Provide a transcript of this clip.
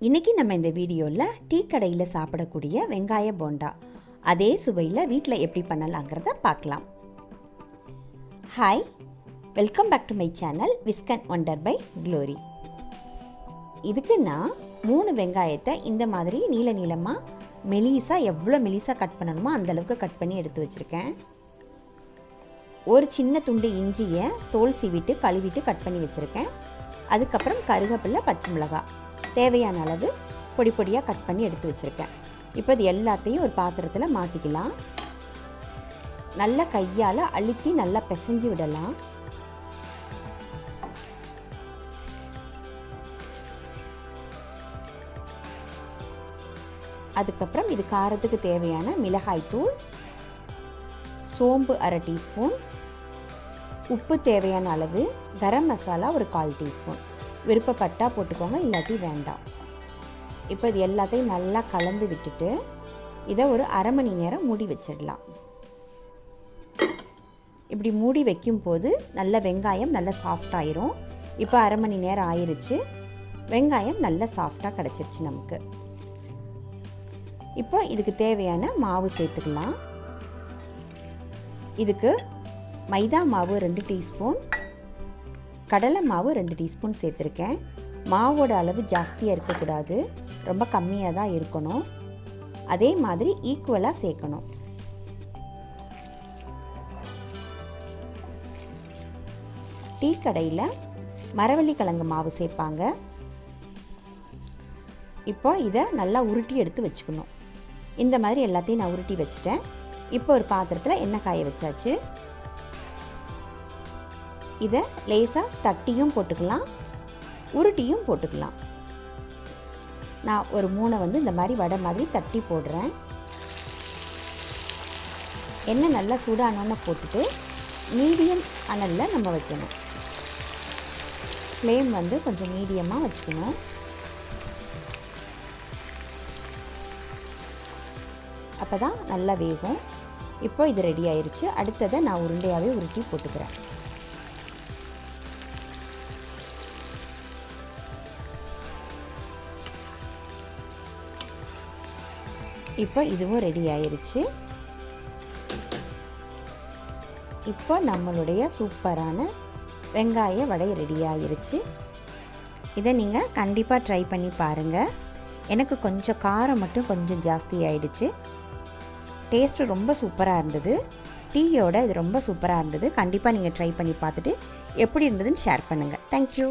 இன்றைக்கி நம்ம இந்த வீடியோவில் டீ கடையில் சாப்பிடக்கூடிய வெங்காய போண்டா அதே சுவையில் வீட்டில் எப்படி பண்ணலாங்கிறத பார்க்கலாம். Hi, welcome back to my channel whisk and wonder by Glory. இதுக்கு நான் 3 வெங்காயத்தை இந்த மாதிரி நீள நீளமாக மெலிசாக எவ்வளோ மெலிசாக கட் பண்ணணுமோ அந்தளவுக்கு கட் பண்ணி எடுத்து வச்சுருக்கேன். ஒரு சின்ன துண்டு இஞ்சியை தோல் சீவிட்டு கழுவிட்டு கட் பண்ணி வச்சுருக்கேன். அதுக்கப்புறம் கருவேப்பிலை, பச்சை மிளகாய் தேவையான அளவு பொடி பொடியாக கட் பண்ணி எடுத்து வச்சுருக்கேன். இப்போ இது எல்லாத்தையும் ஒரு பாத்திரத்தில் மாற்றிக்கலாம். நல்லா கையால் அழுத்தி நல்லா பிசைஞ்சு விடலாம். அதுக்கப்புறம் இது காரத்துக்கு தேவையான மிளகாய்த்தூள், சோம்பு அரை டீஸ்பூன், உப்பு தேவையான அளவு, கரம் மசாலா ஒரு 1/4 டீஸ்பூன். விருப்பப்பட்டா போட்டுக்கோங்க, இல்லாட்டி வேண்டாம். இப்போ இது எல்லாத்தையும் நல்லா கலந்து விட்டுட்டு இதை ஒரு அரை மணி நேரம் மூடி வச்சிடலாம். இப்படி மூடி வைக்கும்போது நல்ல வெங்காயம் நல்லா சாஃப்டாயிரும். இப்போ அரை மணி நேரம் ஆயிடுச்சு. வெங்காயம் நல்லா சாஃப்டாக கிடச்சிருச்சு நமக்கு. இப்போ இதுக்கு தேவையான மாவு சேர்த்துக்கலாம். இதுக்கு மைதா மாவு 2 டீஸ்பூன், கடலை மாவு 2 டீஸ்பூன் சேர்த்துருக்கேன். மாவோட அளவு ஜாஸ்தியாக இருக்கக்கூடாது, ரொம்ப கம்மியாக தான் இருக்கணும். அதே மாதிரி ஈக்குவலாக சேர்க்கணும். டீ கடையில் மரவள்ளி கிழங்கு மாவு சேர்ப்பாங்க. இப்போ இதை நல்லா உருட்டி எடுத்து வச்சுக்கணும். இந்த மாதிரி எல்லாத்தையும் நான் உருட்டி வச்சுட்டேன். இப்போ ஒரு பாத்திரத்தில் எண்ணெய் காய வச்சாச்சு. இதை லேசாக தட்டியும் போட்டுக்கலாம், உருட்டியும் போட்டுக்கலாம். நான் ஒரு 3 இந்த மாதிரி வடை மாதிரி தட்டி போடுறேன். எண்ணெய் நல்லா சூடானோன்னு போட்டுட்டு மீடியம் அனலில் நம்ம வைக்கணும். ஃப்ளேம் கொஞ்சம் மீடியமாக வச்சுக்கணும். அப்போ தான் நல்லா வேகும். இப்போ இது ரெடி ஆயிடுச்சு. அடுத்ததை நான் உருண்டையாகவே உருட்டி போட்டுக்கிறேன். இப்போ இதுவும் ரெடி ஆயிடுச்சு. இப்போ நம்மளுடைய சூப்பரான வெங்காய வடை ரெடி ஆயிடுச்சு. இதை நீங்கள் கண்டிப்பாக ட்ரை பண்ணி பாருங்கள். எனக்கு கொஞ்சம் காரம் மட்டும் கொஞ்சம் ஜாஸ்தி ஆயிடுச்சு. டேஸ்ட்டு ரொம்ப சூப்பராக இருந்தது. டீயோட இது ரொம்ப சூப்பராக இருந்தது. கண்டிப்பாக நீங்கள் ட்ரை பண்ணி பார்த்துட்டு எப்படி இருந்ததுன்னு ஷேர் பண்ணுங்கள். தேங்க்யூ.